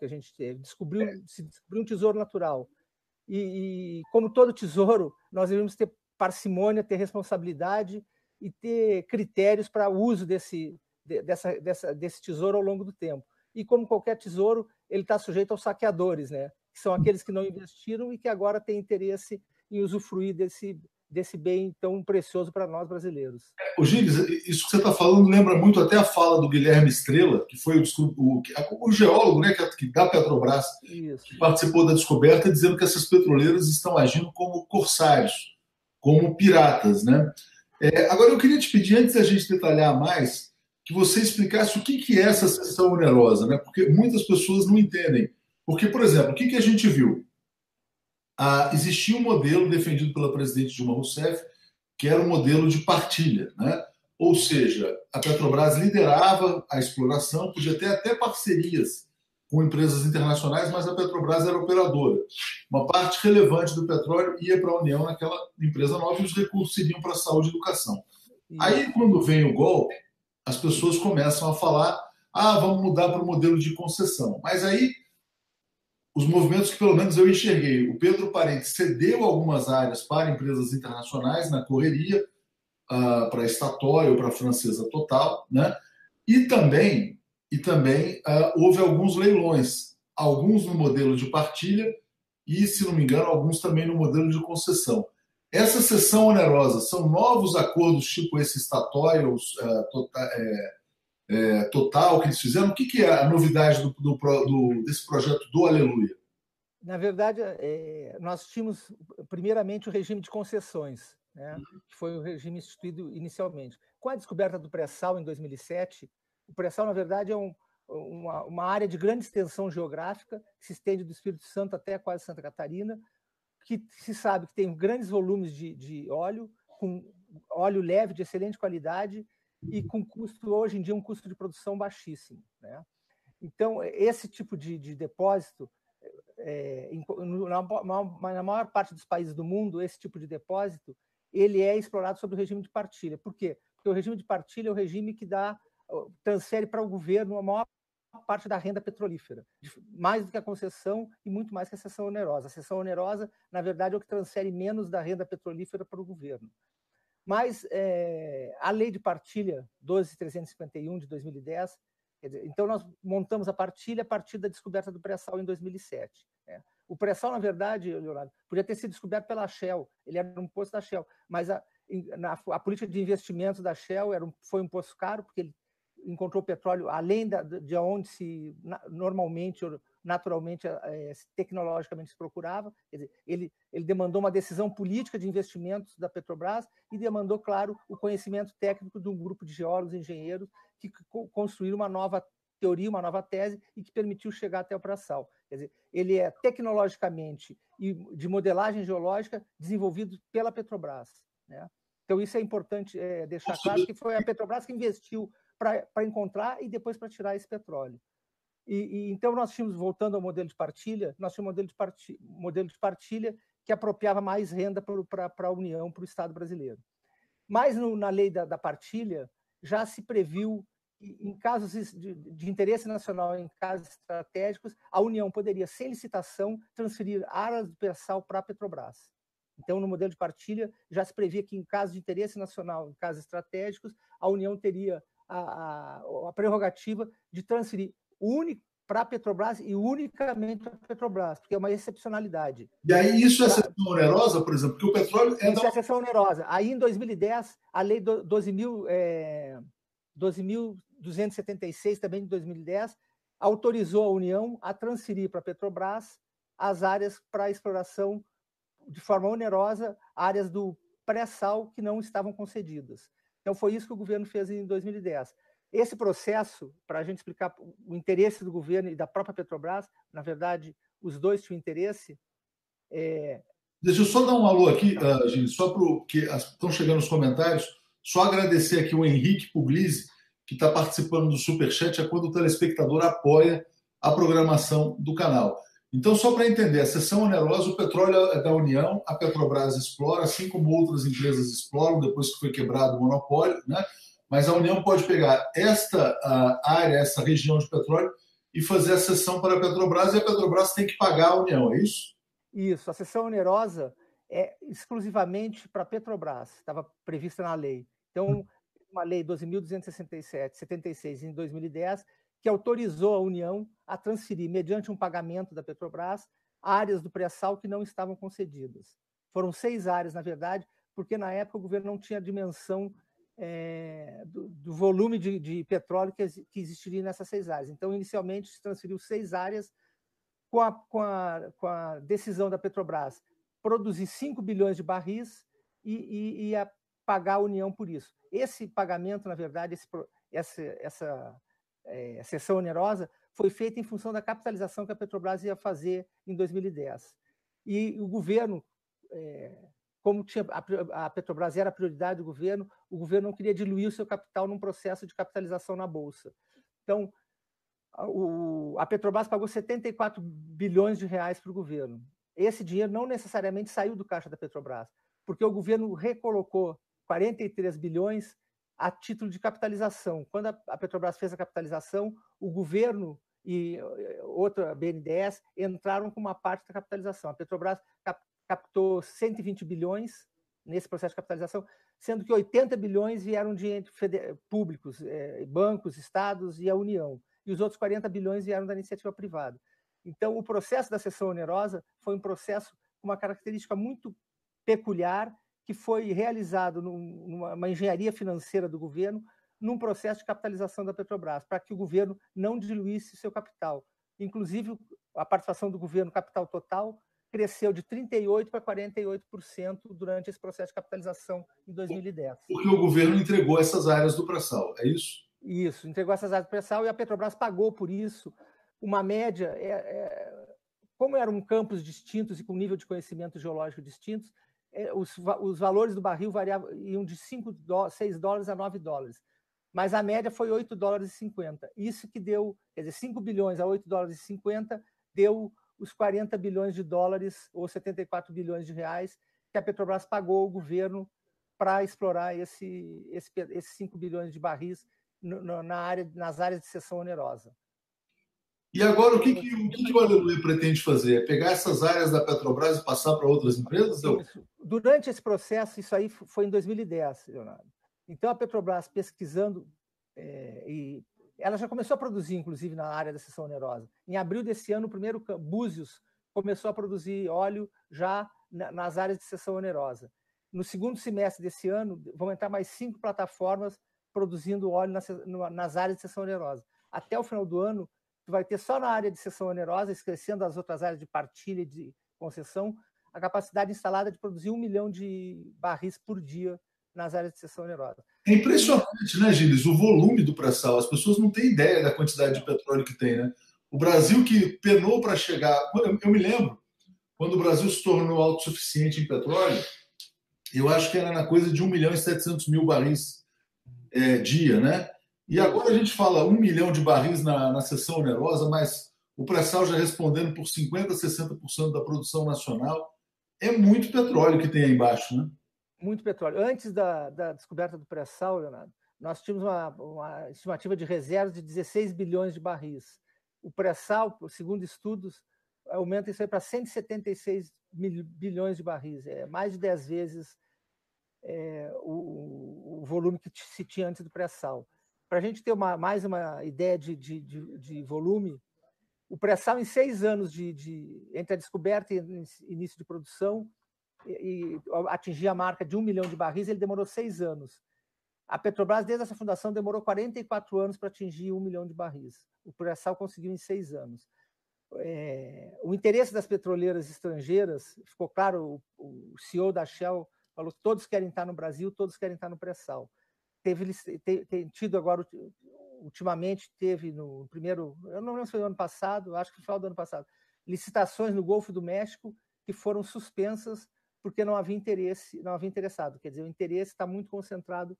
que a gente teve. Se descobriu um tesouro natural. E como todo tesouro, nós devemos ter parcimônia, ter responsabilidade e ter critérios para o uso desse tesouro ao longo do tempo. E como qualquer tesouro, ele está sujeito aos saqueadores, né? Que são aqueles que não investiram e que agora têm interesse em usufruir desse bem tão precioso para nós brasileiros. Ô Gilles, isso que você está falando lembra muito até a fala do Guilherme Estrela, que foi o geólogo, né, que da Petrobras, isso, que participou da descoberta, dizendo que essas petroleiras estão agindo como corsários, como piratas, né? Agora, eu queria te pedir, antes da gente detalhar mais, que você explicasse o que é essa cessão onerosa, né? Porque muitas pessoas não entendem. Porque, por exemplo, o que a gente viu? Existia um modelo defendido pela presidente Dilma Rousseff, que era um modelo de partilha, né? Ou seja, a Petrobras liderava a exploração, podia ter até parcerias com empresas internacionais, mas a Petrobras era operadora. Uma parte relevante do petróleo ia para a União naquela empresa nova e os recursos iriam para a saúde e educação. Aí, quando vem o golpe, as pessoas começam a falar: vamos mudar para o modelo de concessão. Mas aí, os movimentos que pelo menos eu enxerguei, o Pedro Parente cedeu algumas áreas para empresas internacionais na correria, para a Statoil, para a francesa Total, né? E também houve alguns leilões, alguns no modelo de partilha e, se não me engano, alguns também no modelo de concessão. Essa cessão onerosa são novos acordos tipo esse Statoil, Total, que eles fizeram? O que é a novidade desse projeto do Aleluia? Na verdade, nós tínhamos, primeiramente, o regime de concessões, né? Que foi o regime instituído inicialmente. Com a descoberta do pré-sal em 2007, o pré-sal, na verdade, é uma área de grande extensão geográfica, que se estende do Espírito Santo até quase Santa Catarina, que se sabe que tem grandes volumes de óleo, com óleo leve, de excelente qualidade, e com custo, hoje em dia, um custo de produção baixíssimo, né? Então, esse tipo de depósito, na maior parte dos países do mundo, esse tipo de depósito, ele é explorado sob o regime de partilha. Por quê? Porque o regime de partilha é o regime que transfere para o governo a maior parte da renda petrolífera, mais do que a concessão e muito mais que a cessão onerosa. A cessão onerosa, na verdade, é o que transfere menos da renda petrolífera para o governo. Mas a lei de partilha 12.351 de 2010, então nós montamos a partilha a partir da descoberta do pré-sal em 2007. Né? O pré-sal, na verdade, Leonardo, podia ter sido descoberto pela Shell, ele era um poço da Shell, mas a política de investimentos da Shell foi um poço caro, porque ele encontrou petróleo além de onde se normalmente, naturalmente, tecnologicamente se procurava. Quer dizer, ele demandou uma decisão política de investimentos da Petrobras e demandou, claro, o conhecimento técnico de um grupo de geólogos e engenheiros que construíram uma nova teoria, uma nova tese e que permitiu chegar até o pré-sal. Quer dizer, ele é tecnologicamente e de modelagem geológica desenvolvido pela Petrobras, né? Então, isso é importante deixar claro, que foi a Petrobras que investiu para encontrar e depois para tirar esse petróleo. Então, nós tínhamos, voltando ao modelo de partilha, nós tínhamos um modelo de partilha que apropriava mais renda para a União, para o Estado brasileiro. Mas, na lei da partilha, já se previu, em casos de interesse nacional, em casos estratégicos, a União poderia, sem licitação, transferir áreas do pré-sal para a Petrobras. Então, no modelo de partilha, já se previa que, em casos de interesse nacional, em casos estratégicos, a União teria a prerrogativa de transferir para a Petrobras e unicamente para a Petrobras, porque é uma excepcionalidade. E aí isso é cessão onerosa, por exemplo, porque o petróleo Isso é cessão onerosa. Aí, em 2010, a Lei 12.276, também de 2010, autorizou a União a transferir para a Petrobras as áreas para exploração de forma onerosa, áreas do pré-sal que não estavam concedidas. Então, foi isso que o governo fez em 2010. Esse processo, para a gente explicar o interesse do governo e da própria Petrobras, na verdade, os dois tinham interesse. Deixa eu só dar um alô aqui, gente, só porque estão chegando os comentários. Só agradecer aqui o Henrique Puglisi, que está participando do Superchat, é quando o telespectador apoia a programação do canal. Então, só para entender, a cessão onerosa, o petróleo é da União, a Petrobras explora, assim como outras empresas exploram, depois que foi quebrado o monopólio, né? Mas a União pode pegar esta área, essa região de petróleo e fazer a cessão para a Petrobras, e a Petrobras tem que pagar a União, é isso? Isso, a cessão onerosa é exclusivamente para a Petrobras, estava prevista na lei. Então, uma lei 12.267, 76, em 2010, que autorizou a União a transferir, mediante um pagamento da Petrobras, áreas do pré-sal que não estavam concedidas. Foram 6 áreas, na verdade, porque na época o governo não tinha a dimensão do volume de petróleo que existiria nessas 6 áreas. Então, inicialmente, se transferiu 6 áreas com a decisão da Petrobras produzir 5 bilhões de barris e a pagar a União por isso. Esse pagamento, na verdade, essa cessão onerosa foi feita em função da capitalização que a Petrobras ia fazer em 2010. E o governo, como a Petrobras era a prioridade do governo, o governo não queria diluir o seu capital num processo de capitalização na Bolsa. Então, a Petrobras pagou 74 bilhões de reais para o governo. Esse dinheiro não necessariamente saiu do caixa da Petrobras, porque o governo recolocou 43 bilhões a título de capitalização. Quando a Petrobras fez a capitalização, o governo e outra BNDES entraram com uma parte da capitalização. A Petrobras captou 120 bilhões nesse processo de capitalização, sendo que 80 bilhões vieram de públicos, bancos, estados e a União. E os outros 40 bilhões vieram da iniciativa privada. Então, o processo da cessão onerosa foi um processo com uma característica muito peculiar, que foi realizado numa engenharia financeira do governo, num processo de capitalização da Petrobras, para que o governo não diluísse seu capital. Inclusive, a participação do governo capital total cresceu de 38% para 48% durante esse processo de capitalização em 2010. Porque o governo entregou essas áreas do pré-sal, é isso? Isso, entregou essas áreas do pré-sal e a Petrobras pagou por isso uma média. Como eram campos distintos e com nível de conhecimento geológico distintos, os valores do barril iam de 6 dólares a 9 dólares. Mas a média foi 8 dólares e 50. Isso que deu, quer dizer, 5 bilhões a 8 dólares e 50 deu os 40 bilhões de dólares ou 74 bilhões de reais que a Petrobras pagou ao governo para explorar esses 5 bilhões de barris nas áreas de cessão onerosa. E agora, o que o Aleluia pretende fazer? É pegar essas áreas da Petrobras e passar para outras empresas? Isso. Durante esse processo, isso aí foi em 2010, Leonardo. Então, a Petrobras pesquisando, e ela já começou a produzir, inclusive, na área da cessão onerosa. Em abril desse ano, o primeiro Búzios começou a produzir óleo já nas áreas de cessão onerosa. No segundo semestre desse ano, vão entrar mais 5 plataformas produzindo óleo nas áreas de cessão onerosa. Até o final do ano, tu vai ter só na área de cessão onerosa, esquecendo as outras áreas de partilha e de concessão, a capacidade instalada de produzir 1 milhão de barris por dia nas áreas de cessão onerosa. É impressionante, né, Gilles, o volume do pré-sal. As pessoas não têm ideia da quantidade de petróleo que tem, né? O Brasil que penou para chegar... Eu me lembro, quando o Brasil se tornou autossuficiente em petróleo, eu acho que era na coisa de 1 milhão e 700 mil barris dia, né? E agora a gente fala 1 milhão de barris na cessão onerosa, mas o pré-sal já respondendo por 50%, 60% da produção nacional. É muito petróleo que tem aí embaixo, né? Muito petróleo. Antes da descoberta do pré-sal, Leonardo, nós tínhamos uma estimativa de reservas de 16 bilhões de barris. O pré-sal, segundo estudos, aumenta isso aí para 176 bilhões de barris. É mais de 10 vezes o volume que se tinha antes do pré-sal. Para a gente ter mais uma ideia de volume, o pré-sal, em 6 anos entre a descoberta e início de produção, e atingir a marca de 1 milhão de barris, ele demorou 6 anos. A Petrobras, desde essa fundação, demorou 44 anos para atingir 1 milhão de barris. O pré-sal conseguiu em 6 anos. O interesse das petroleiras estrangeiras, ficou claro, o CEO da Shell falou que todos querem estar no Brasil, todos querem estar no pré-sal. Tem tido agora, ultimamente, teve no primeiro, eu não lembro se foi no ano passado, acho que foi no final do ano passado, licitações no Golfo do México que foram suspensas porque não havia interesse, não havia interessado. Quer dizer, o interesse está muito concentrado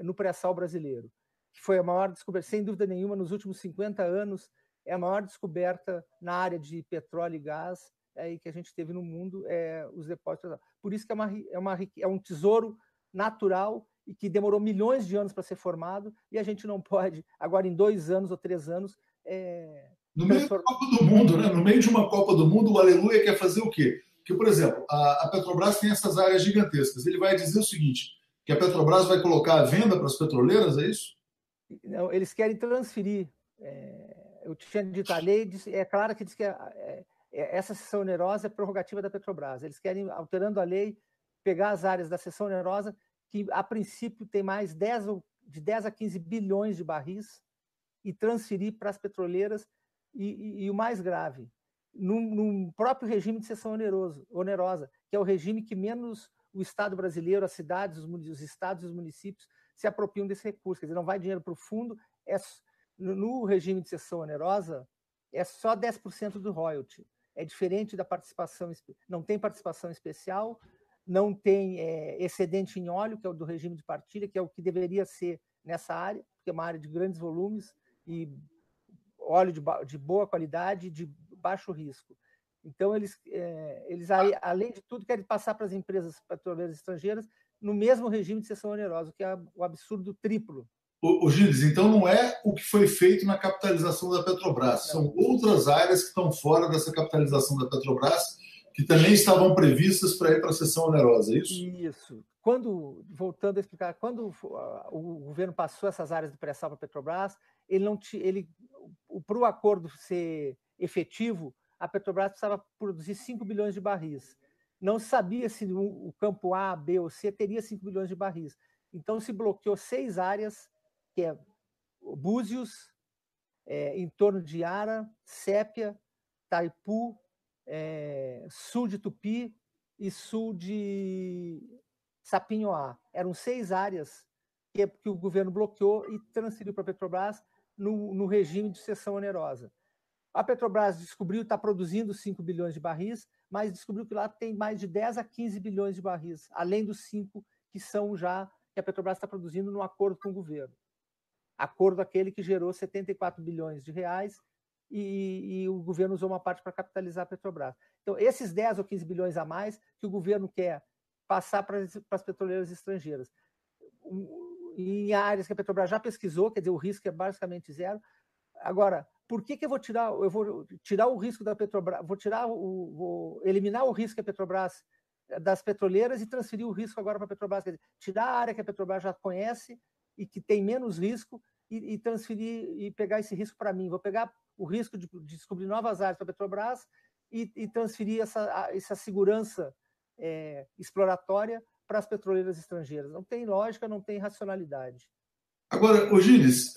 no pré-sal brasileiro, que foi a maior descoberta, sem dúvida nenhuma, nos últimos 50 anos, é a maior descoberta na área de petróleo e gás que a gente teve no mundo, os depósitos. Por isso que é um tesouro natural e que demorou milhões de anos para ser formado, e a gente não pode, agora em 2 anos ou 3 anos, No meio da Copa do Mundo, né? No meio de uma Copa do Mundo, o Aleluia quer fazer o quê? Porque, por exemplo, a Petrobras tem essas áreas gigantescas. Ele vai dizer o seguinte, que a Petrobras vai colocar à venda para as petroleiras, é isso? Não, eles querem transferir. Eu tinha dito, a lei é clara que diz que essa cessão onerosa é prerrogativa da Petrobras. Eles querem, alterando a lei, pegar as áreas da cessão onerosa, que a princípio tem mais de 10 a 15 bilhões de barris, e transferir para as petroleiras, e o mais grave, num próprio regime de cessão onerosa, que é o regime que menos o Estado brasileiro, as cidades, os estados e os municípios se apropriam desse recurso. Quer dizer, não vai dinheiro para o fundo, no regime de cessão onerosa, é só 10% do royalty. É diferente da participação, não tem participação especial, não tem excedente em óleo, que é o do regime de partilha, que é o que deveria ser nessa área, porque é uma área de grandes volumes e óleo de boa qualidade, de baixo risco. Então, eles além de tudo, querem passar para as empresas petroleiras estrangeiras no mesmo regime de cessão onerosa, que é o absurdo triplo. Gilles, então não é o que foi feito na capitalização da Petrobras, são outras áreas que estão fora dessa capitalização da Petrobras que também estavam previstas para ir para a cessão onerosa, é isso? Isso. Voltando a explicar, quando o governo passou essas áreas do pré-sal para a Petrobras, para o acordo ser efetivo, a Petrobras precisava produzir 5 bilhões de barris. Não sabia se o campo A, B ou C teria 5 bilhões de barris. Então, se bloqueou 6 áreas, que é Búzios, em torno de Ara, Sépia, Taipu, sul de Tupi e sul de Sapinhoá. Eram 6 áreas que o governo bloqueou e transferiu para a Petrobras no regime de cessão onerosa. A Petrobras descobriu, está produzindo 5 bilhões de barris, mas descobriu que lá tem mais de 10 a 15 bilhões de barris, além dos 5 que são já que a Petrobras está produzindo no acordo com o governo. Acordo aquele que gerou 74 bilhões de reais e o governo usou uma parte para capitalizar a Petrobras. Então, esses 10 ou 15 bilhões a mais que o governo quer passar para as petroleiras estrangeiras. Em áreas que a Petrobras já pesquisou, quer dizer, o risco é basicamente zero. Agora, por que eu vou tirar? Eu vou tirar o risco da Petrobras, vou eliminar o risco que a Petrobras das petroleiras e transferir o risco agora para a Petrobras, quer dizer, tirar a área que a Petrobras já conhece e que tem menos risco e transferir e pegar esse risco para mim. Vou pegar o risco de descobrir novas áreas para a Petrobras e transferir essa segurança exploratória para as petroleiras estrangeiras. Não tem lógica, não tem racionalidade. Agora, Gilles,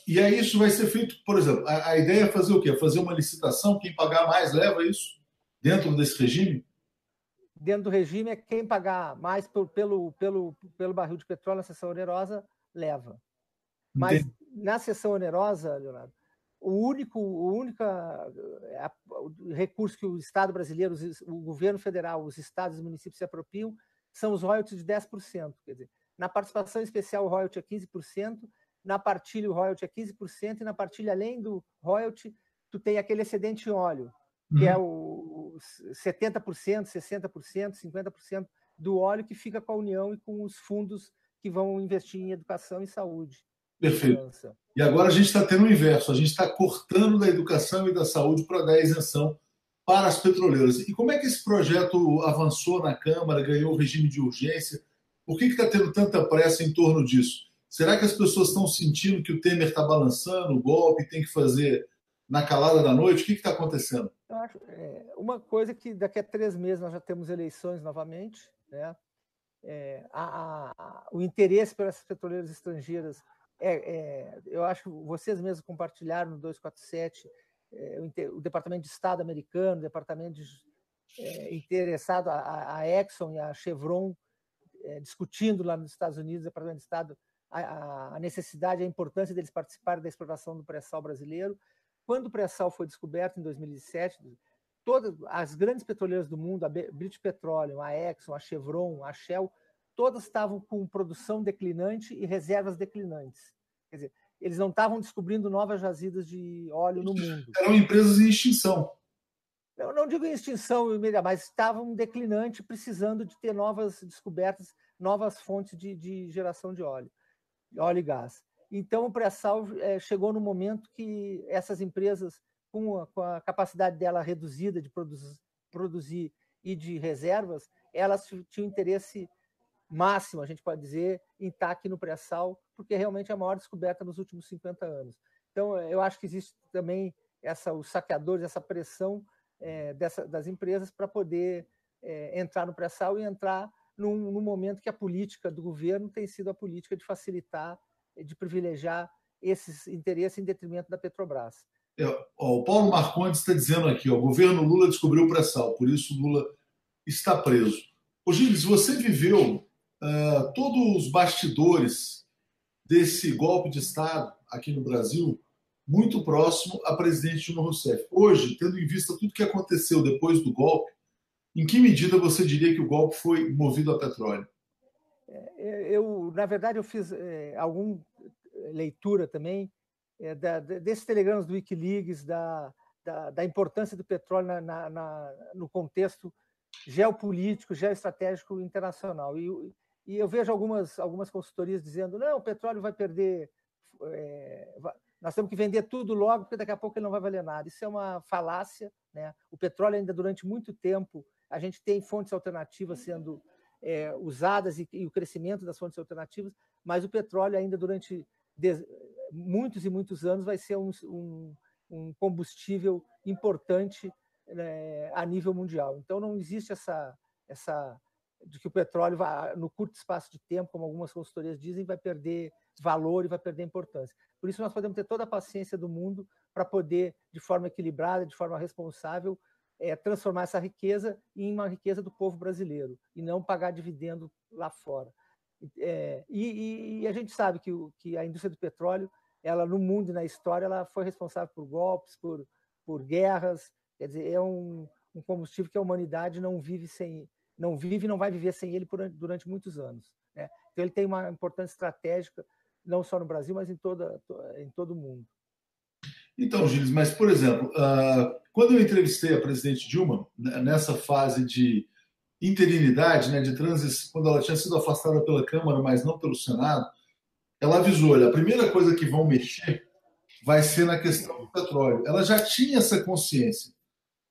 e aí isso vai ser feito, por exemplo, a ideia é fazer o quê? Fazer uma licitação, quem pagar mais leva isso dentro desse regime? Dentro do regime, quem pagar mais pelo barril de petróleo na cessão onerosa leva. Mas na cessão onerosa, Leonardo, o único recurso que o Estado brasileiro, o governo federal, os estados e municípios se apropriam são os royalties de 10%. Quer dizer, na participação especial o royalty é 15%, na partilha o royalty é 15%, e na partilha, além do royalty, tu tem aquele excedente em óleo, que é o 70%, 60%, 50% do óleo que fica com a União e com os fundos que vão investir em educação e saúde. Perfeito. E agora a gente está tendo o inverso, a gente está cortando da educação e da saúde para dar isenção para as petroleiras. E como é que esse projeto avançou na Câmara, ganhou o regime de urgência? Por que está tendo tanta pressa em torno disso? Será que as pessoas estão sentindo que o Temer está balançando o golpe, tem que fazer na calada da noite? O que está acontecendo? Eu acho uma coisa que daqui a 3 meses nós já temos eleições novamente, né? O interesse pelas petroleiras estrangeiras eu acho que vocês mesmos compartilharam no 247, o Departamento de Estado americano, o Departamento interessado, a Exxon e a Chevron, discutindo lá nos Estados Unidos, o Departamento de Estado, a necessidade, a importância deles participarem da exploração do pré-sal brasileiro. Quando o pré-sal foi descoberto em 2007, todas as grandes petroleiras do mundo, a British Petroleum, a Exxon, a Chevron, a Shell, todas estavam com produção declinante e reservas declinantes. Quer dizer, eles não estavam descobrindo novas jazidas de óleo no mundo. Eram empresas em extinção. Eu não digo em extinção, mas estavam declinante, precisando de ter novas descobertas, novas fontes de geração de óleo e gás. Então, o pré-sal chegou no momento que essas empresas, com a capacidade dela reduzida de produzir e de reservas, elas tinham interesse máximo, a gente pode dizer, em estar aqui no pré-sal, porque realmente é a maior descoberta nos últimos 50 anos. Então, eu acho que existe também os saqueadores, essa pressão das empresas para poder entrar no pré-sal e entrar num momento que a política do governo tem sido a política de facilitar, de privilegiar esses interesses em detrimento da Petrobras. O Paulo Marcondes está dizendo aqui, o governo Lula descobriu o pré-sal, por isso Lula está preso. Ô Gilles, você viveu todos os bastidores desse golpe de Estado aqui no Brasil, muito próximo a presidente Dilma Rousseff. Hoje, tendo em vista tudo que aconteceu depois do golpe, em que medida você diria que o golpe foi movido a petróleo? Na verdade, eu fiz alguma leitura também desses telegramas do Wikileaks, da importância do petróleo no contexto geopolítico, geoestratégico internacional. E eu vejo algumas consultorias dizendo não, o petróleo vai perder, nós temos que vender tudo logo, porque daqui a pouco ele não vai valer nada. Isso é uma falácia, né? O petróleo ainda durante muito tempo, a gente tem fontes alternativas sendo usadas e o crescimento das fontes alternativas, mas o petróleo ainda durante muitos e muitos anos vai ser um combustível importante a nível mundial. Então, não existe essa de que o petróleo, no curto espaço de tempo, como algumas consultorias dizem, vai perder valor e vai perder importância. Por isso, nós podemos ter toda a paciência do mundo para poder, de forma equilibrada, de forma responsável, transformar essa riqueza em uma riqueza do povo brasileiro e não pagar dividendo lá fora. E a gente sabe que a indústria do petróleo, ela no mundo e na história, ela foi responsável por golpes, por guerras. Quer dizer, é um combustível que a humanidade não vive e não vai viver sem ele durante muitos anos, né? Então, ele tem uma importância estratégica, não só no Brasil, mas em todo o mundo. Então, Gilles, mas, por exemplo, quando eu entrevistei a presidente Dilma, nessa fase de interinidade, né, de transição, quando ela tinha sido afastada pela Câmara, mas não pelo Senado, ela avisou, olha, a primeira coisa que vão mexer vai ser na questão do petróleo. Ela já tinha essa consciência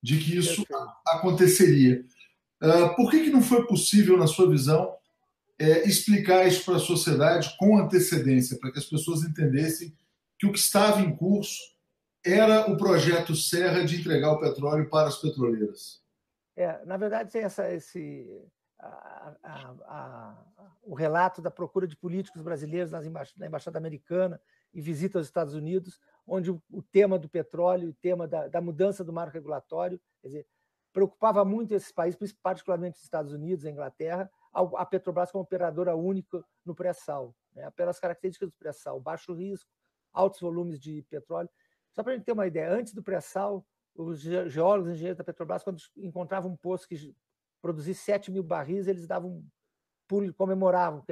de que isso aconteceria. Por que não foi possível, na sua visão, explicar isso para a sociedade com antecedência, para que as pessoas entendessem que o que estava em curso era o projeto Serra de entregar o petróleo para as petroleiras? Na verdade, tem o relato da procura de políticos brasileiros na Embaixada Americana e visita aos Estados Unidos, onde o tema do petróleo, o tema da mudança do marco regulatório, quer dizer, preocupava muito esses países, particularmente os Estados Unidos, a Inglaterra, a Petrobras como operadora única no pré-sal, né? Pelas características do pré-sal, baixo risco, altos volumes de petróleo. Só para a gente ter uma ideia, antes do pré-sal, os geólogos e engenheiros da Petrobras, quando encontravam um poço que produzisse 7 mil barris, eles davam um pulo, comemoravam,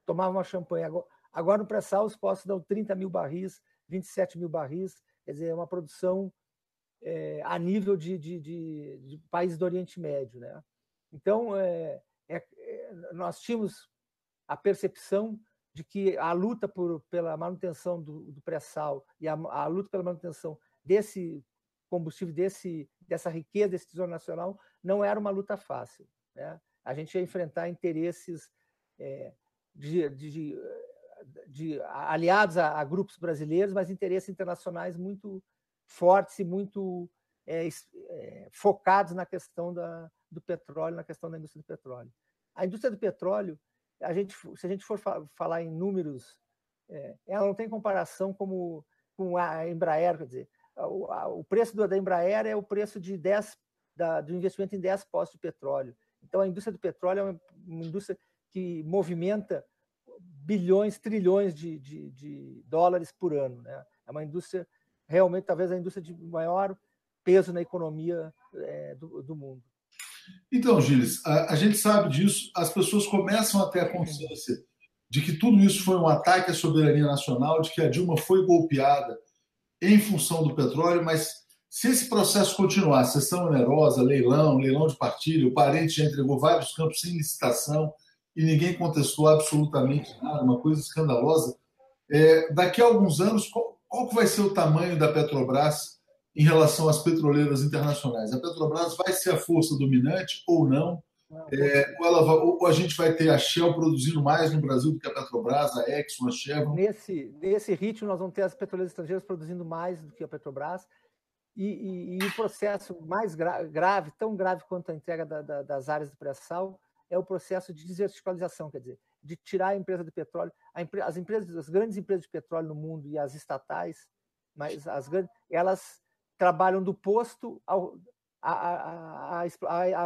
tomavam uma champanhe. Agora, no pré-sal, os poços dão 30 mil barris, 27 mil barris, quer dizer, é uma produção a nível de países do Oriente Médio, né? Então, nós tínhamos a percepção de que a luta pela manutenção do pré-sal e a luta pela manutenção desse combustível, dessa riqueza, desse tesouro nacional, não era uma luta fácil, né? A gente ia enfrentar interesses aliados a grupos brasileiros, mas interesses internacionais muito fortes e muito focados na questão do petróleo, na questão da indústria do petróleo. A indústria do petróleo, se a gente for falar em números, ela não tem comparação com a Embraer, quer dizer, o preço da Embraer é o preço do investimento em 10 postos de petróleo. Então, a indústria do petróleo é uma indústria que movimenta bilhões, trilhões de dólares por ano, né? É uma indústria, realmente, talvez a indústria de maior peso na economia do mundo. Então, Gilles, a gente sabe disso, as pessoas começam a ter a consciência de que tudo isso foi um ataque à soberania nacional, de que a Dilma foi golpeada em função do petróleo, mas se esse processo continuar, sessão onerosa, leilão de partilha, o parente já entregou vários campos sem licitação e ninguém contestou absolutamente nada, uma coisa escandalosa, Daqui a alguns anos, qual que vai ser o tamanho da Petrobras em relação às petroleiras internacionais? A Petrobras vai ser a força dominante ou não? Ou a gente vai ter a Shell produzindo mais no Brasil do que a Petrobras, a Exxon, a Chevron? Nesse ritmo, nós vamos ter as petroleiras estrangeiras produzindo mais do que a Petrobras, e o processo mais grave, tão grave quanto a entrega das áreas do pré-sal, é o processo de desverticalização, quer dizer, de tirar a empresa de petróleo. As grandes empresas de petróleo no mundo e as estatais, mas elas trabalham do posto à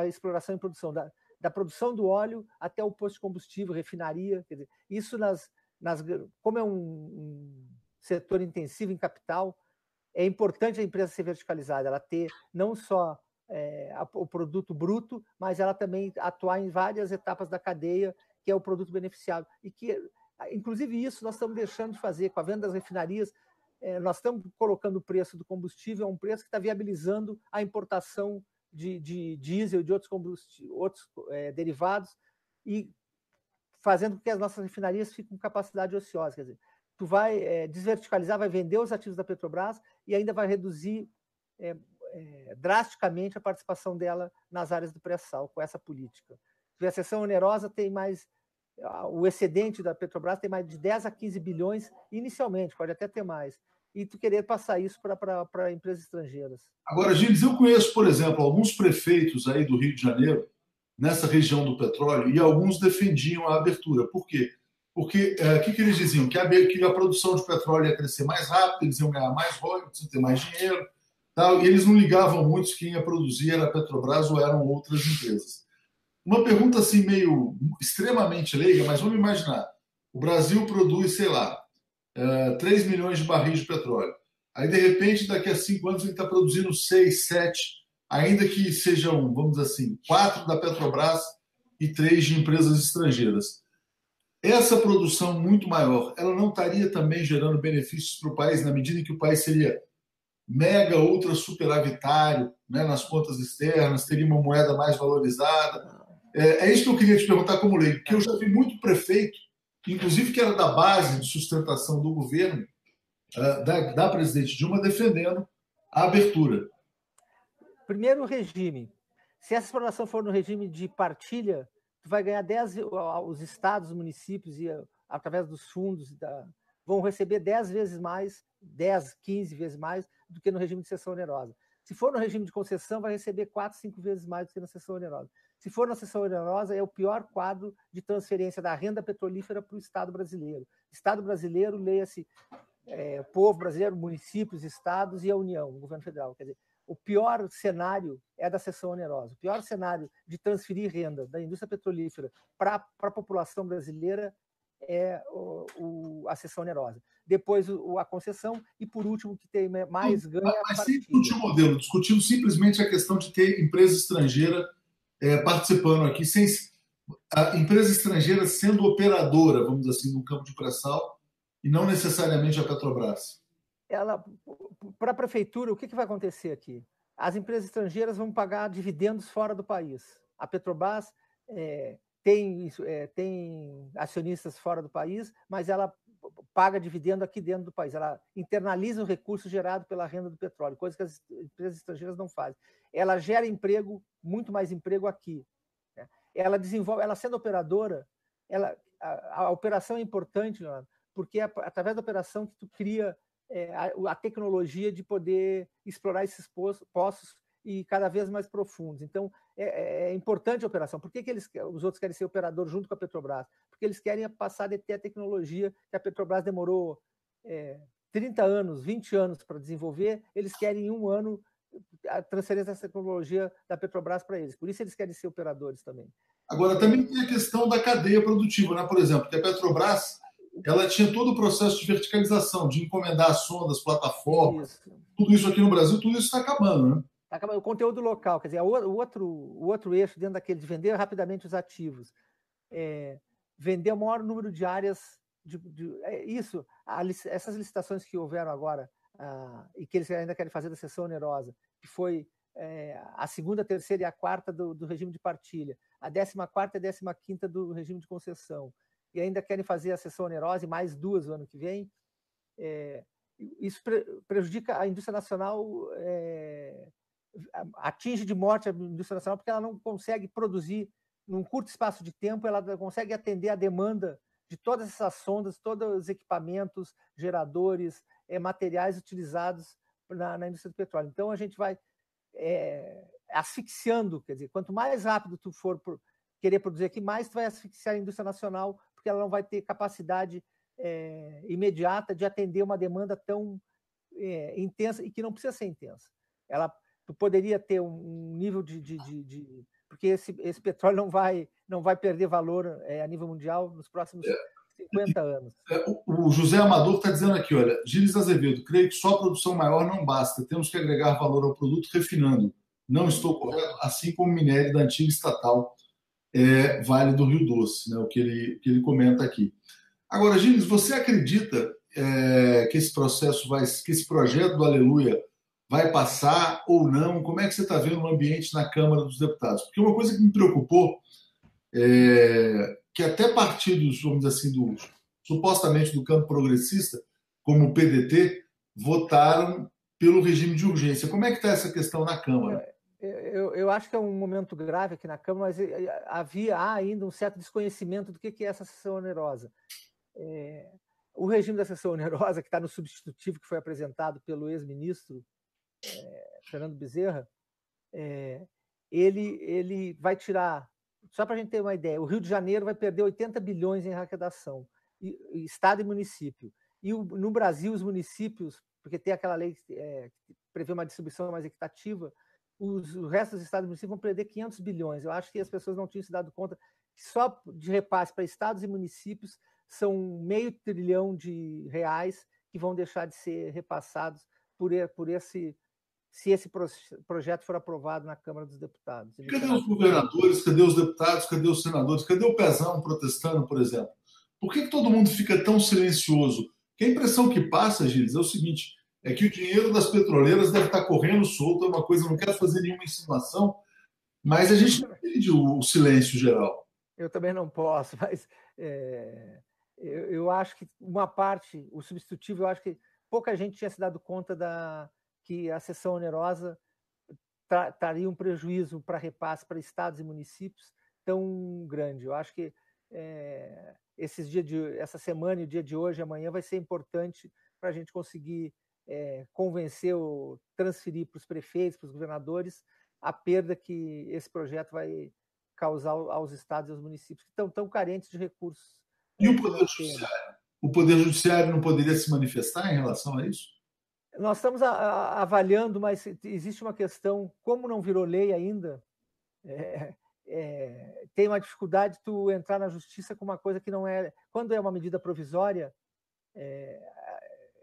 exploração e produção, da produção do óleo até o posto de combustível, refinaria. Quer dizer, isso como é um setor intensivo em capital, é importante a empresa ser verticalizada, ela ter não só o produto bruto, mas ela também atuar em várias etapas da cadeia, que é o produto beneficiado. E que, inclusive, isso nós estamos deixando de fazer com a venda das refinarias. Nós estamos colocando o preço do combustível a um preço que está viabilizando a importação de diesel e de outros derivados, e fazendo com que as nossas refinarias fiquem com capacidade ociosa. Quer dizer, tu vai desverticalizar, vai vender os ativos da Petrobras e ainda vai reduzir drasticamente a participação dela nas áreas do pré-sal com essa política. A seção onerosa tem mais, o excedente da Petrobras tem mais de 10 a 15 bilhões inicialmente, pode até ter mais, e tu querer passar isso para empresas estrangeiras. Agora, Gilles, eu conheço, por exemplo, alguns prefeitos aí do Rio de Janeiro, nessa região do petróleo, e alguns defendiam a abertura. Por quê? Porque o que eles diziam? Que a produção de petróleo ia crescer mais rápido, eles iam ganhar mais royalties, iam ter mais dinheiro, tal, e eles não ligavam muito se quem ia produzir era a Petrobras ou eram outras empresas. Uma pergunta assim meio extremamente leiga, mas vamos imaginar. O Brasil produz, sei lá, 3 milhões de barris de petróleo. Aí, de repente, daqui a 5 anos, ele está produzindo 6, 7, ainda que sejam, vamos dizer assim, 4 da Petrobras e 3 de empresas estrangeiras. Essa produção muito maior, ela não estaria também gerando benefícios para o país, na medida em que o país seria mega ultra superavitário, né, nas contas externas, teria uma moeda mais valorizada? É isso que eu queria te perguntar como leigo, porque eu já vi muito prefeito, inclusive que era da base de sustentação do governo, da presidente Dilma, defendendo a abertura. Primeiro, o regime. Se essa exploração for no regime de partilha, tu vai ganhar 10, os estados, os municípios, e através dos fundos, vão receber 10 vezes mais, 10, 15 vezes mais do que no regime de cessão onerosa. Se for no regime de concessão, vai receber 4, 5 vezes mais do que na cessão onerosa. Se for na cessão onerosa, é o pior quadro de transferência da renda petrolífera para o Estado brasileiro. Estado brasileiro, leia-se povo brasileiro, municípios, estados e a União, o governo federal. Quer dizer, o pior cenário é da cessão onerosa. O pior cenário de transferir renda da indústria petrolífera para a população brasileira é a cessão onerosa. Depois a concessão e, por último, que tem mais ganho é a partilha. Mas sem discutir o modelo, discutindo simplesmente a questão de ter empresa estrangeira participando aqui, sem a empresa estrangeira sendo operadora, vamos dizer assim, no campo de pré-sal, e não necessariamente a Petrobras. Para a prefeitura, o que vai acontecer aqui? As empresas estrangeiras vão pagar dividendos fora do país. A Petrobras tem acionistas fora do país, mas ela paga dividendo aqui dentro do país. Ela internaliza o recurso gerado pela renda do petróleo, coisa que as empresas estrangeiras não fazem. Ela gera emprego, muito mais emprego aqui. Né? Ela desenvolve, ela sendo operadora, a operação é importante, Leonardo, porque é através da operação que tu cria a tecnologia de poder explorar esses poços e cada vez mais profundos. Então, é importante a operação. Por que os outros querem ser operador junto com a Petrobras? Porque eles querem passar a ter a tecnologia que a Petrobras demorou 30 anos, 20 anos para desenvolver, eles querem em 1 ano a transferência dessa tecnologia da Petrobras para eles. Por isso eles querem ser operadores também. Agora, também tem a questão da cadeia produtiva, né? Por exemplo, que a Petrobras ela tinha todo o processo de verticalização, de encomendar sondas, plataformas, tudo isso aqui no Brasil, tudo isso está acabando, né? Está acabando. O conteúdo local, quer dizer, o outro eixo dentro daquele de vender rapidamente os ativos, vender o maior número de áreas, essas licitações que houveram agora, e que eles ainda querem fazer da cessão onerosa, que foi a segunda, a terceira e a quarta do regime de partilha, a 14ª e a 15ª do regime de concessão. e ainda querem fazer a cessão onerosa e mais 2 no ano que vem. Isso prejudica a indústria nacional, atinge de morte a indústria nacional, porque ela não consegue produzir num curto espaço de tempo, ela consegue atender a demanda de todas essas sondas, todos os equipamentos, geradores, materiais utilizados na indústria do petróleo. Então, a gente vai asfixiando, quer dizer, quanto mais rápido tu for querer produzir aqui, mais tu vai asfixiar a indústria nacional, porque ela não vai ter capacidade imediata de atender uma demanda tão intensa, e que não precisa ser intensa. Tu poderia ter um nível porque esse petróleo não vai perder valor a nível mundial nos próximos 50 anos. O José Amador está dizendo aqui, olha, Gilles Azevedo, creio que só produção maior não basta, temos que agregar valor ao produto refinando. Não estou correto? Assim como o minério da antiga estatal Vale do Rio Doce, né, o que ele comenta aqui. Agora, Gilles, você acredita que esse processo que esse projeto do Aleluia vai passar ou não? Como é que você está vendo o ambiente na Câmara dos Deputados? Porque uma coisa que me preocupou que até partidos, vamos dizer assim, supostamente do campo progressista, como o PDT, votaram pelo regime de urgência. Como é que está essa questão na Câmara? Eu acho que é um momento grave aqui na Câmara, mas há ainda um certo desconhecimento do que é essa sessão onerosa. O regime da sessão onerosa, que está no substitutivo que foi apresentado pelo ex-ministro Fernando Bezerra, ele vai tirar, só para a gente ter uma ideia, o Rio de Janeiro vai perder 80 bilhões em arrecadação, Estado e município. E no Brasil, os municípios, porque tem aquela lei que prevê uma distribuição mais equitativa, o resto dos estados e municípios vão perder 500 bilhões. Eu acho que as pessoas não tinham se dado conta que só de repasse para estados e municípios são R$500 bilhão que vão deixar de ser repassados se esse projeto for aprovado na Câmara dos Deputados. Cadê os governadores, cadê os deputados, cadê os senadores, cadê o Pezão protestando, por exemplo? Por que todo mundo fica tão silencioso? Porque a impressão que passa, Gilles, é o seguinte, é que o dinheiro das petroleiras deve estar correndo solto, é uma coisa, não quero fazer nenhuma insinuação, mas a gente não entende o silêncio geral. Eu também não posso, mas eu acho que uma parte, o substitutivo, eu acho que pouca gente tinha se dado conta que a sessão onerosa traria um prejuízo para repasse para estados e municípios tão grande. Eu acho que essa semana e o dia de hoje, amanhã, vai ser importante para a gente conseguir convencer ou transferir para os prefeitos, para os governadores, a perda que esse projeto vai causar aos estados e aos municípios que estão tão carentes de recursos. E o Poder Judiciário? O Poder Judiciário não poderia se manifestar em relação a isso? Nós estamos avaliando, mas existe uma questão, como não virou lei ainda, tem uma dificuldade de tu entrar na justiça com uma coisa que não é... Quando é uma medida provisória,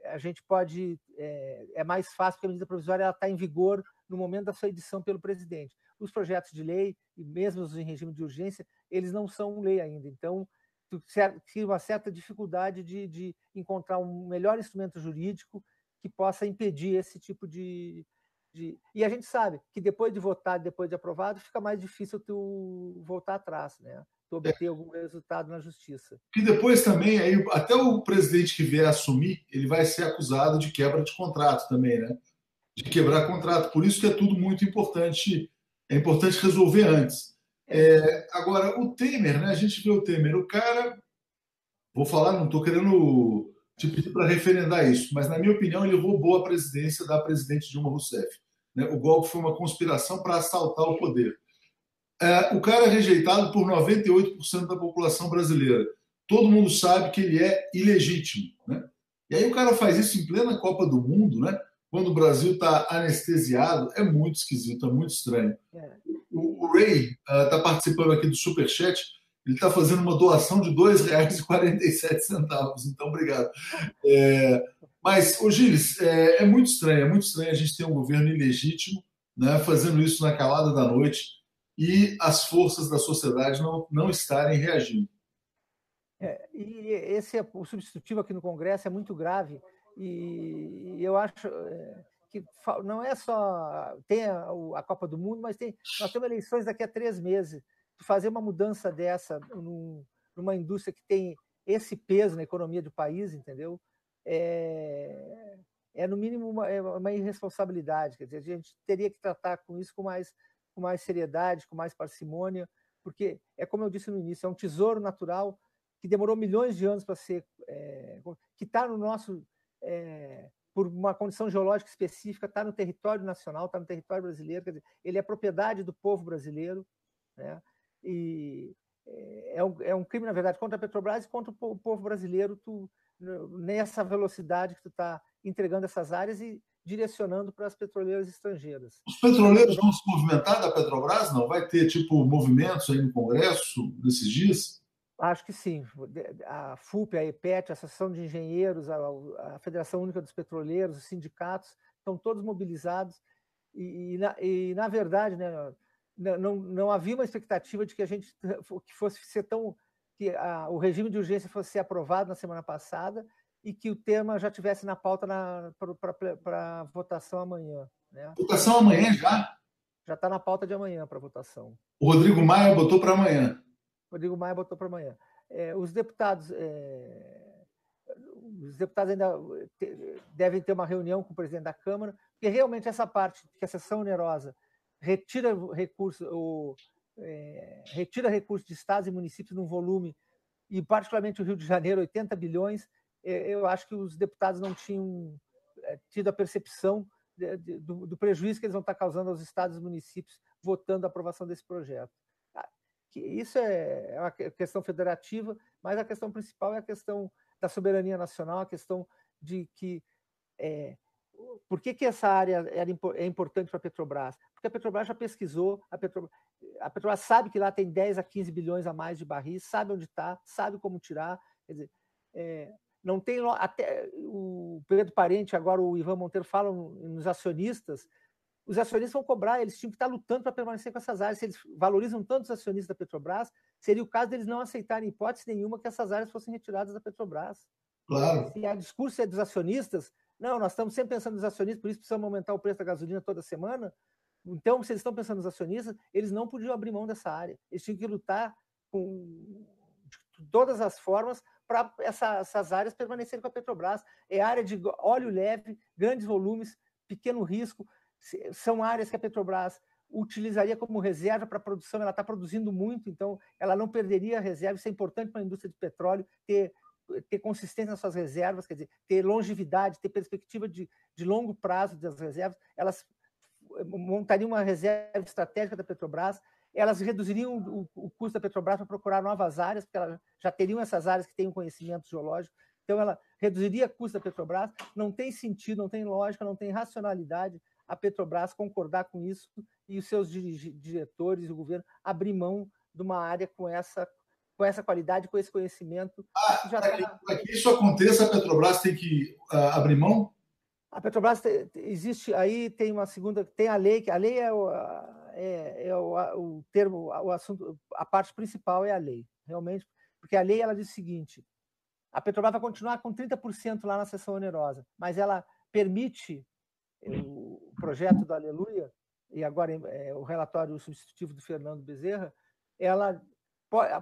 a gente pode... É mais fácil, porque a medida provisória está em vigor no momento da sua edição pelo presidente. Os projetos de lei, e mesmo os em regime de urgência, eles não são lei ainda. Então, tu cria uma certa dificuldade de encontrar um melhor instrumento jurídico que possa impedir esse tipo de... E a gente sabe que depois de votado, depois de aprovado, fica mais difícil tu voltar atrás, né? Tu obter algum resultado na justiça. E depois também, aí, até o presidente que vier assumir, ele vai ser acusado de quebra de contrato também, né? De quebrar contrato. Por isso que é tudo muito importante, é importante resolver antes. Agora, o Temer, né? A gente vê o Temer, o cara, vou falar, não estou querendo te pedir para referendar isso, mas na minha opinião ele roubou a presidência da presidente Dilma Rousseff. Né? O golpe foi uma conspiração para assaltar o poder. O cara é rejeitado por 98% da população brasileira. Todo mundo sabe que ele é ilegítimo. Né? E aí o cara faz isso em plena Copa do Mundo, né? Quando o Brasil está anestesiado, é muito esquisito, é muito estranho. O Ray está participando aqui do Superchat, ele está fazendo uma doação de R$ 2,47. Então, obrigado. Mas, Gilles, é muito estranho a gente ter um governo ilegítimo, né, fazendo isso na calada da noite e as forças da sociedade não estarem reagindo. E o substitutivo aqui no Congresso é muito grave, e eu acho que não é só... Tem a Copa do Mundo, mas nós temos eleições daqui a 3 meses. Fazer uma mudança dessa numa indústria que tem esse peso na economia do país, entendeu? No mínimo uma irresponsabilidade. Quer dizer, a gente teria que tratar com isso com mais seriedade, com mais parcimônia, porque como eu disse no início, é um tesouro natural que demorou milhões de anos para ser, que está no nosso, por uma condição geológica específica, está no território nacional, está no território brasileiro, quer dizer, ele é propriedade do povo brasileiro, né? E é um crime, na verdade, contra a Petrobras e contra o povo brasileiro, nessa velocidade que tu está entregando essas áreas e direcionando para as petroleiras estrangeiras. Os petroleiros vão se movimentar da Petrobras? Não? Vai ter, tipo, movimentos aí no Congresso nesses dias? Acho que sim. A FUP, a EPET, a Associação de Engenheiros, a Federação Única dos Petroleiros, os sindicatos, estão todos mobilizados. Na verdade, né, não havia uma expectativa de que que fosse ser tão que o regime de urgência fosse ser aprovado na semana passada e que o tema já tivesse na pauta para votação amanhã. Né? Votação amanhã já? Já está na pauta de amanhã para votação. O Rodrigo Maia botou para amanhã. Rodrigo Maia botou para amanhã. Os deputados ainda devem ter uma reunião com o presidente da Câmara, porque realmente essa parte que a sessão onerosa retira recursos de estados e municípios num volume, e particularmente o Rio de Janeiro, 80 bilhões, eu acho que os deputados não tinham tido a percepção do prejuízo que eles vão estar causando aos estados e municípios votando a aprovação desse projeto. Isso é uma questão federativa, mas a questão principal é a questão da soberania nacional, a questão de que por que essa área é importante para a Petrobras? Porque a Petrobras já pesquisou, a Petrobras sabe que lá tem 10 a 15 bilhões a mais de barris, sabe onde está, sabe como tirar. Quer dizer, não tem. Até o Pedro Parente, agora o Ivan Monteiro falam nos acionistas. Os acionistas vão cobrar, eles tinham que estar lutando para permanecer com essas áreas. Se eles valorizam tanto os acionistas da Petrobras, seria o caso deles não aceitarem, em hipótese nenhuma, que essas áreas fossem retiradas da Petrobras. Claro. Se o discurso é dos acionistas, não, nós estamos sempre pensando nos acionistas, por isso precisamos aumentar o preço da gasolina toda semana. Então, se eles estão pensando nos acionistas, eles não podiam abrir mão dessa área. Eles tinham que lutar de todas as formas para essas áreas permanecerem com a Petrobras. É área de óleo leve, grandes volumes, pequeno risco. São áreas que a Petrobras utilizaria como reserva para a produção. Ela está produzindo muito, então ela não perderia a reserva. Isso é importante para a indústria de petróleo, ter consistência nas suas reservas, quer dizer, ter longevidade, ter perspectiva de longo prazo das reservas. Elas montariam uma reserva estratégica da Petrobras, elas reduziriam o custo da Petrobras para procurar novas áreas, porque elas já teriam essas áreas que têm um conhecimento geológico. Então, ela reduziria o custo da Petrobras. Não tem sentido, não tem lógica, não tem racionalidade a Petrobras concordar com isso e os seus diretores e o governo abrir mão de uma área com essa qualidade, com esse conhecimento. Para que isso aconteça, a Petrobras tem que abrir mão? A Petrobras existe aí, tem uma segunda, tem a lei, que a lei o termo, o assunto, a parte principal é a lei, realmente, porque a lei ela diz o seguinte: a Petrobras vai continuar com 30% lá na seção onerosa, mas ela permite o projeto do Aleluia, e agora o relatório substitutivo do Fernando Bezerra, ela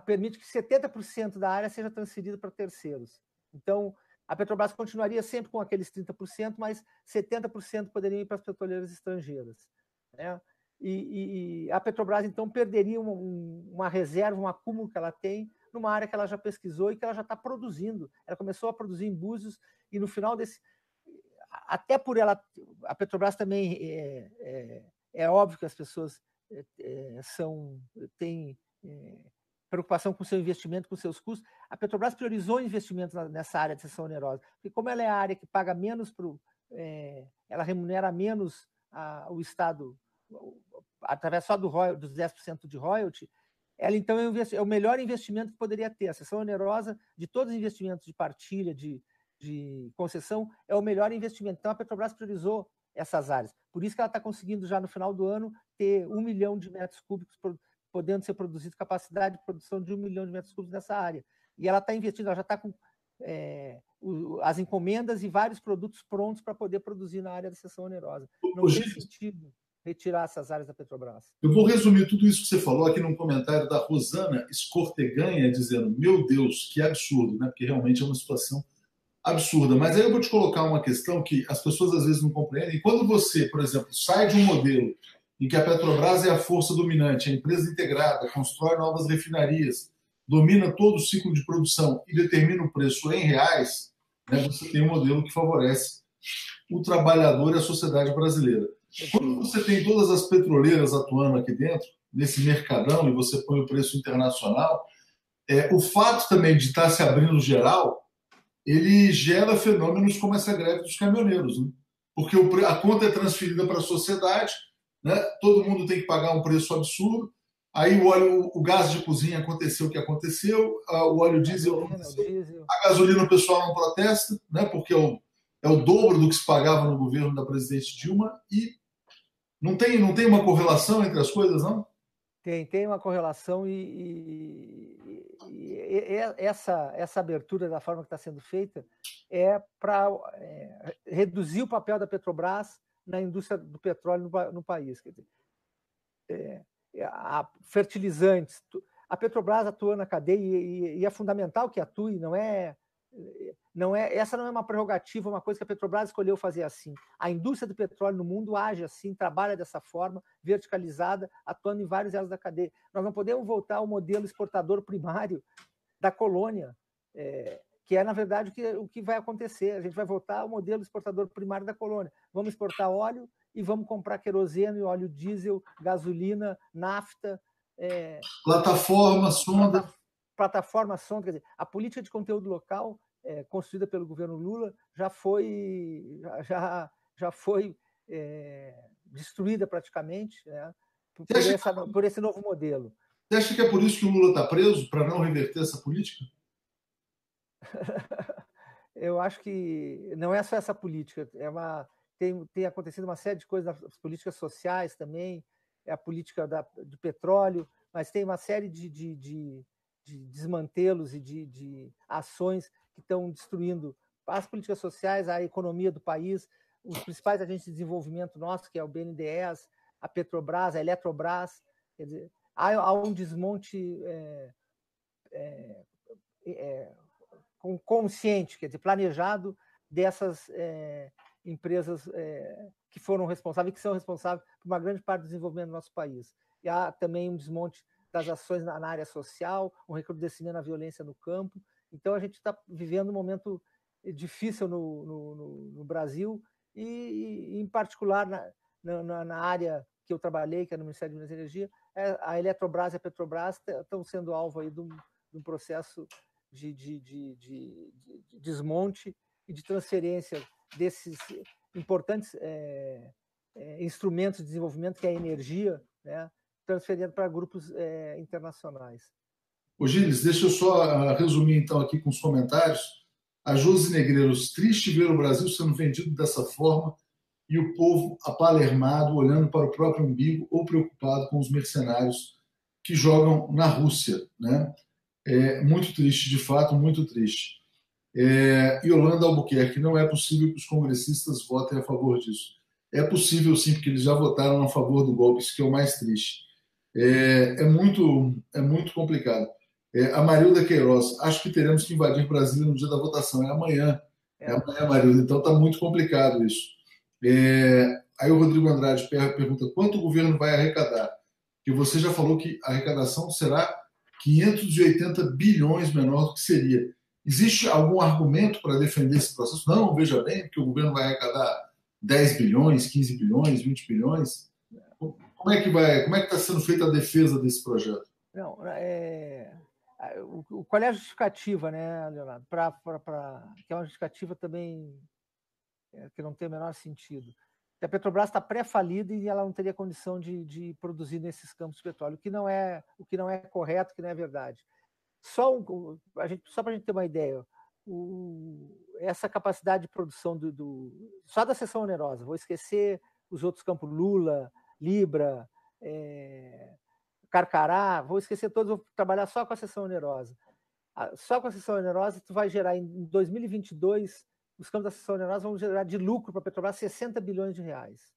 permite que 70% da área seja transferida para terceiros. Então, a Petrobras continuaria sempre com aqueles 30%, mas 70% poderiam ir para as petroleiras estrangeiras. Né? E a Petrobras, então, perderia uma reserva, um acúmulo que ela tem numa área que ela já pesquisou e que ela já está produzindo. Ela começou a produzir em Búzios e no final desse... Até por ela... A Petrobras também... É óbvio que as pessoas têm preocupação com o seu investimento, com os seus custos. A Petrobras priorizou investimentos nessa área de seção onerosa, porque como ela é a área que paga menos, ela remunera menos o Estado, através só dos 10% de royalty, ela então é o melhor investimento que poderia ter. A seção onerosa, de todos os investimentos de partilha, de concessão, é o melhor investimento. Então a Petrobras priorizou essas áreas. Por isso que ela está conseguindo já no final do ano ter 1 milhão de metros cúbicos podendo ser produzido, capacidade de produção de 1 milhão de metros cúbicos nessa área. E ela está investindo, ela já está com as encomendas e vários produtos prontos para poder produzir na área da seção onerosa. Não tem sentido. retirar essas áreas da Petrobras. Eu vou resumir tudo isso que você falou aqui num comentário da Rosana Escorteganha, dizendo: meu Deus, que absurdo, né? Porque realmente é uma situação absurda. Mas aí eu vou te colocar uma questão que as pessoas às vezes não compreendem. Quando você, por exemplo, sai de um modelo em que a Petrobras é a força dominante, a empresa integrada, constrói novas refinarias, domina todo o ciclo de produção e determina o preço em reais, né, você tem um modelo que favorece o trabalhador e a sociedade brasileira. Quando você tem todas as petroleiras atuando aqui dentro, nesse mercadão, e você põe o preço internacional, o fato também de estar se abrindo geral, ele gera fenômenos como essa greve dos caminhoneiros, né? Porque a conta é transferida para a sociedade, né? Todo mundo tem que pagar um preço absurdo, aí o gás de cozinha aconteceu o que aconteceu, o óleo diesel aconteceu, a gasolina o pessoal não protesta, né? Porque é o dobro do que se pagava no governo da presidente Dilma, e não tem uma correlação entre as coisas, não? Tem uma correlação essa abertura da forma que está sendo feita é para reduzir o papel da Petrobras na indústria do petróleo no país. Quer dizer, fertilizantes. A Petrobras atua na cadeia e é fundamental que atue, essa não é uma prerrogativa, uma coisa que a Petrobras escolheu fazer assim. A indústria do petróleo no mundo age assim, trabalha dessa forma, verticalizada, atuando em vários elos da cadeia. Nós não podemos voltar ao modelo exportador primário da colônia, que é, na verdade, o que vai acontecer. A gente vai voltar ao modelo exportador primário da colônia. Vamos exportar óleo e vamos comprar querosene, óleo diesel, gasolina, nafta. Plataforma, sonda. Plataforma, sonda. Quer dizer, a política de conteúdo local construída pelo governo Lula já foi destruída praticamente, né, por esse novo modelo. Você acha que é por isso que o Lula está preso, para não reverter essa política? Eu acho que não é só essa política, tem acontecido uma série de coisas nas políticas sociais também, a política de petróleo, mas tem uma série de desmantelos e de ações que estão destruindo as políticas sociais, a economia do país, os principais agentes de desenvolvimento nossos, que é o BNDES, a Petrobras, a Eletrobras. Quer dizer, há um desmonte consciente, quer dizer, planejado dessas empresas que foram responsáveis, que são responsáveis por uma grande parte do desenvolvimento do nosso país. E há também um desmonte das ações na área social, um recrudescimento na violência no campo. Então, a gente está vivendo um momento difícil no Brasil e, em particular, na área que eu trabalhei, que é no Ministério de Minas e Energia, a Eletrobras e a Petrobras estão sendo alvo aí de um processo de desmonte e de transferência desses importantes instrumentos de desenvolvimento, que é a energia, né, transferindo para grupos internacionais. Ô Gilles, deixa eu só resumir então aqui com os comentários. A Josi Negreiros: triste ver o Brasil sendo vendido dessa forma e o povo apalermado, olhando para o próprio umbigo ou preocupado com os mercenários que jogam na Rússia, né? É muito triste, de fato, muito triste. Yolanda Albuquerque: não é possível que os congressistas votem a favor disso. É possível sim, porque eles já votaram a favor do golpe, isso que é o mais triste. É muito complicado. A Marilda Queiroz: acho que teremos que invadir Brasília no dia da votação. É amanhã. É amanhã, Marilda. Então está muito complicado isso. Aí o Rodrigo Andrade pergunta: quanto o governo vai arrecadar? Que você já falou que a arrecadação será 580 bilhões menor do que seria. Existe algum argumento para defender esse processo? Não, veja bem, porque o governo vai arrecadar 10 bilhões, 15 bilhões, 20 bilhões. Como é que está sendo feita a defesa desse projeto? Não, qual é a justificativa, né, Leonardo? Que é uma justificativa também que não tem o menor sentido. A Petrobras está pré-falida e ela não teria condição de produzir nesses campos de petróleo, o que não é correto, o que não é verdade. Só para a gente ter uma ideia, essa capacidade de produção só da seção onerosa, vou esquecer os outros campos, Lula, Libra, Carcará, vou esquecer todos, vou trabalhar só com a seção onerosa. Só com a seção onerosa, tu vai gerar em 2022, os campos da seção onerosa vão gerar de lucro para a Petrobras 60 bilhões de reais.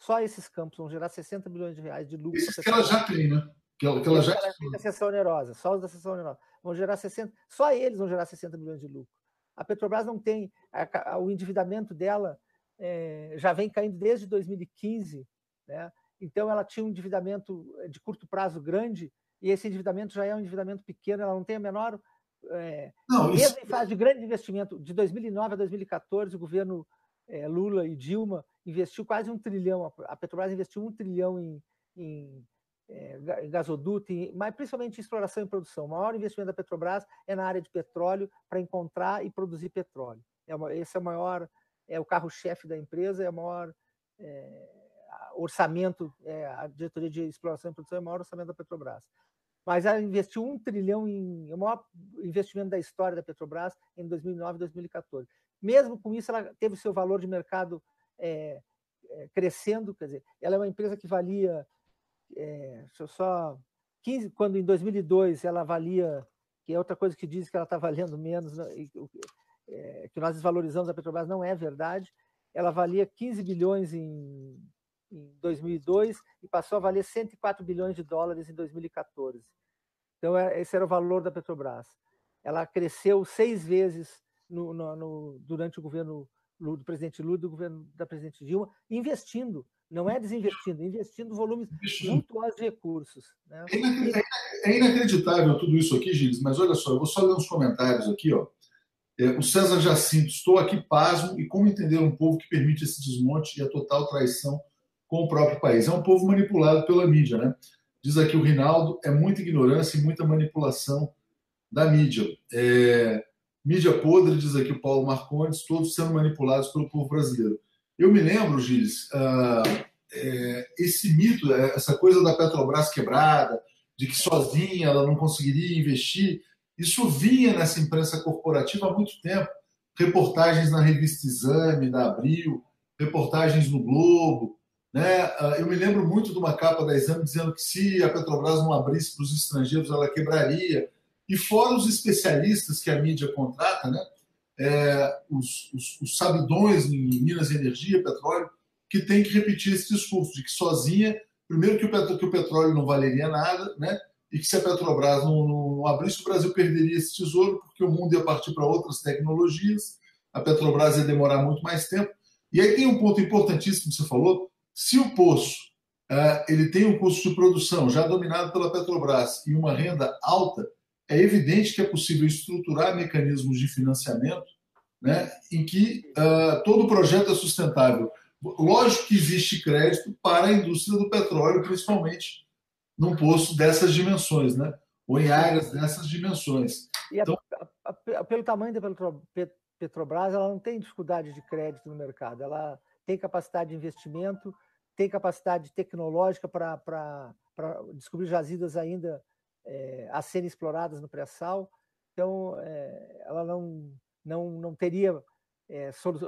Só esses campos vão gerar 60 bilhões de reais de lucro. Esses que ela já tem, né? Que ela já tem da seção onerosa, só os da seção onerosa. Vão gerar 60, só eles vão gerar 60 bilhões de lucro. A Petrobras não tem, o endividamento dela já vem caindo desde 2015, né? Então ela tinha um endividamento de curto prazo grande, e esse endividamento já é um endividamento pequeno, ela não tem a menor... mesmo em fase de grande investimento, de 2009 a 2014, o governo Lula e Dilma investiu quase 1 trilhão, a Petrobras investiu 1 trilhão em gasoduto, mas principalmente em exploração e produção. O maior investimento da Petrobras é na área de petróleo, para encontrar e produzir petróleo. Esse é o maior, o carro-chefe da empresa, é o maior orçamento, a diretoria de exploração e produção é o maior orçamento da Petrobras. Mas ela investiu 1 trilhão é o maior investimento da história da Petrobras em 2009 e 2014. Mesmo com isso, ela teve o seu valor de mercado crescendo, quer dizer, ela é uma empresa que valia só 15, quando em 2002 ela valia, que é outra coisa que diz que ela está valendo menos, que nós desvalorizamos a Petrobras, não é verdade. Ela valia 15 bilhões em 2002 e passou a valer 104 bilhões de dólares em 2014. Então, esse era o valor da Petrobras. Ela cresceu 6 vezes durante o governo do presidente Lula e do governo da presidente Dilma, investindo, não é desinvestindo, investindo volumes vultuosos de recursos. Né? É inacreditável tudo isso aqui, Gilles, mas olha só, eu vou só ler uns comentários aqui, ó. O César Jacinto, estou aqui pasmo e como entender um povo que permite esse desmonte e a total traição com o próprio país. É um povo manipulado pela mídia, né? Diz aqui o Rinaldo, é muita ignorância e muita manipulação da mídia. Mídia podre, diz aqui o Paulo Marcondes, todos sendo manipulados pelo povo brasileiro. Eu me lembro, Gilles, esse mito, essa coisa da Petrobras quebrada, de que sozinha ela não conseguiria investir, isso vinha nessa imprensa corporativa há muito tempo. Reportagens na revista Exame, da Abril, reportagens no Globo. Né? Eu me lembro muito de uma capa da Exame dizendo que se a Petrobras não abrisse para os estrangeiros, ela quebraria. E fora os especialistas que a mídia contrata, né? Os sabidões em Minas e Energia, petróleo, que tem que repetir esse discurso de que sozinha, primeiro que o petróleo não valeria nada, né? E que se a Petrobras não abrisse, o Brasil perderia esse tesouro, porque o mundo ia partir para outras tecnologias, a Petrobras ia demorar muito mais tempo. E aí tem um ponto importantíssimo que você falou, se o poço ele tem um custo de produção já dominado pela Petrobras e uma renda alta, é evidente que é possível estruturar mecanismos de financiamento, né, em que todo o projeto é sustentável. Lógico que existe crédito para a indústria do petróleo, principalmente num poço dessas dimensões, né? Ou em áreas dessas dimensões. E então, pelo tamanho da Petrobras, ela não tem dificuldade de crédito no mercado. Ela tem capacidade de investimento, tem capacidade tecnológica para descobrir jazidas ainda a serem exploradas no pré-sal. Então, ela não teria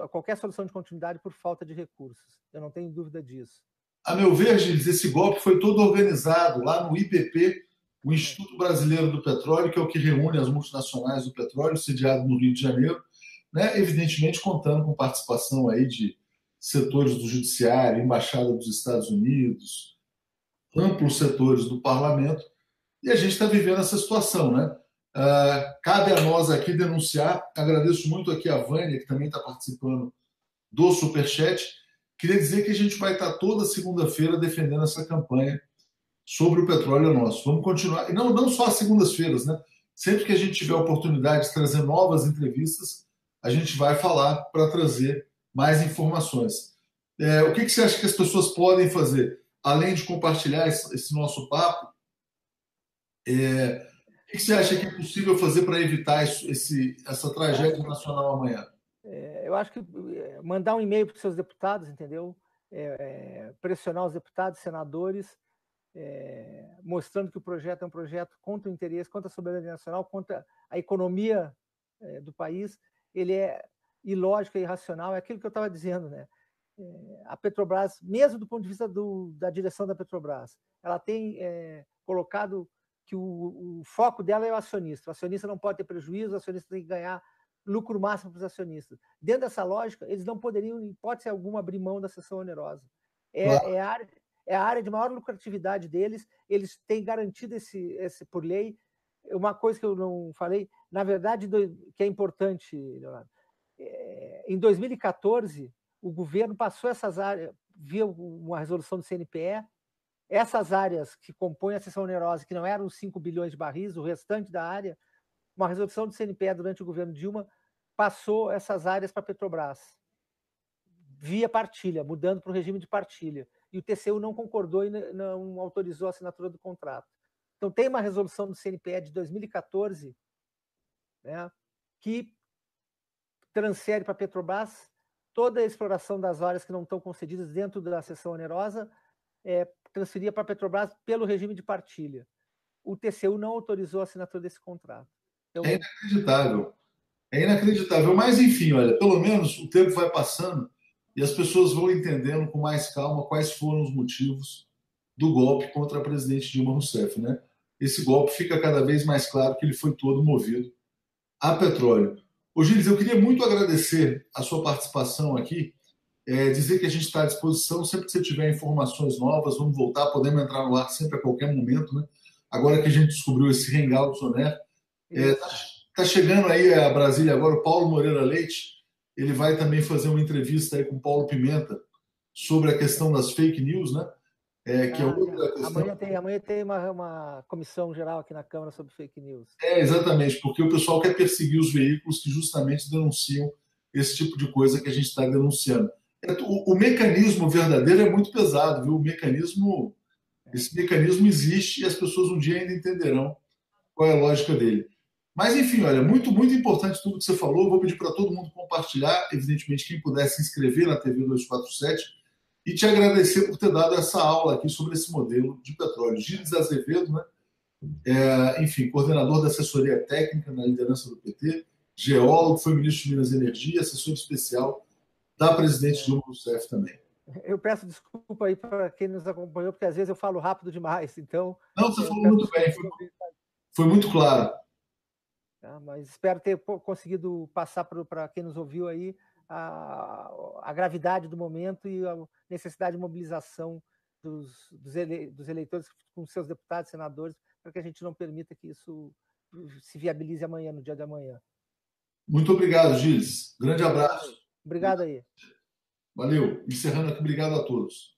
qualquer solução de continuidade por falta de recursos. Eu não tenho dúvida disso. A meu ver, Gilles, esse golpe foi todo organizado lá no IBP, o Instituto Brasileiro do Petróleo, que é o que reúne as multinacionais do petróleo, sediado no Rio de Janeiro, né? Evidentemente contando com participação aí de setores do Judiciário, Embaixada dos Estados Unidos, amplos setores do Parlamento, e a gente está vivendo essa situação, né? Cabe a nós aqui denunciar. Agradeço muito aqui a Vânia, que também está participando do Superchat. Queria dizer que a gente vai estar toda segunda-feira defendendo essa campanha sobre o petróleo nosso. Vamos continuar, e não só às segundas-feiras, né? Sempre que a gente tiver a oportunidade de trazer novas entrevistas, a gente vai falar para trazer mais informações. O que você acha que as pessoas podem fazer, além de compartilhar esse nosso papo? O que você acha que é possível fazer para evitar essa tragédia nacional amanhã? Eu acho que mandar um e-mail para os seus deputados, entendeu? Pressionar os deputados, senadores, mostrando que o projeto é um projeto contra o interesse, contra a soberania nacional, contra a economia do país. Ele é ilógico e irracional, é aquilo que eu estava dizendo, né? A Petrobras, mesmo do ponto de vista da direção da Petrobras, ela tem colocado que o foco dela é o acionista. O acionista não pode ter prejuízo, o acionista tem que ganhar lucro máximo para os acionistas. Dentro dessa lógica, eles não poderiam, em hipótese alguma, abrir mão da seção onerosa. é a área de maior lucratividade deles, eles têm garantido esse por lei. Uma coisa que eu não falei, na verdade, que é importante, Leonardo, em 2014, o governo passou essas áreas, via uma resolução do CNPE, essas áreas que compõem a seção onerosa, que não eram 5 bilhões de barris, o restante da área, uma resolução do CNPE durante o governo Dilma passou essas áreas para a Petrobras, via partilha, mudando para o regime de partilha. E o TCU não concordou e não autorizou a assinatura do contrato. Então, tem uma resolução do CNPE de 2014, né, que transfere para a Petrobras toda a exploração das áreas que não estão concedidas dentro da seção onerosa, transferia para a Petrobras pelo regime de partilha. O TCU não autorizou a assinatura desse contrato. Então, é inacreditável. É inacreditável. Mas, enfim, olha, pelo menos o tempo vai passando e as pessoas vão entendendo com mais calma quais foram os motivos do golpe contra a presidente Dilma Rousseff, né? Esse golpe fica cada vez mais claro que ele foi todo movido a petróleo. Ô, Gilles, eu queria muito agradecer a sua participação aqui, dizer que a gente está à disposição sempre que você tiver informações novas, vamos voltar, podemos entrar no ar sempre a qualquer momento, né? Agora que a gente descobriu esse Hangout Soner, está chegando aí a Brasília agora o Paulo Moreira Leite, ele vai também fazer uma entrevista aí com o Paulo Pimenta sobre a questão das fake news, né? Que é outra questão. Amanhã tem uma comissão geral aqui na Câmara sobre fake news. Exatamente, porque o pessoal quer perseguir os veículos que justamente denunciam esse tipo de coisa que a gente está denunciando. O mecanismo verdadeiro é muito pesado, viu? Esse mecanismo existe e as pessoas um dia ainda entenderão qual é a lógica dele. Mas, enfim, olha, muito, muito importante tudo que você falou. Vou pedir para todo mundo compartilhar, evidentemente, quem puder se inscrever na TV 247 e te agradecer por ter dado essa aula aqui sobre esse modelo de petróleo. Gilles Azevedo, né? Enfim, coordenador da assessoria técnica na liderança do PT, geólogo, foi ministro de Minas e Energia, assessor especial da presidente Dilma Rousseff também. Eu peço desculpa aí para quem nos acompanhou, porque às vezes eu falo rápido demais, então... Não, você falou muito bem, foi muito claro. Mas espero ter conseguido passar para quem nos ouviu aí a gravidade do momento e a necessidade de mobilização dos eleitores com seus deputados e senadores, para que a gente não permita que isso se viabilize amanhã, no dia de amanhã. Muito obrigado, Gilles. Grande abraço. Obrigado aí. Valeu. Encerrando aqui, obrigado a todos.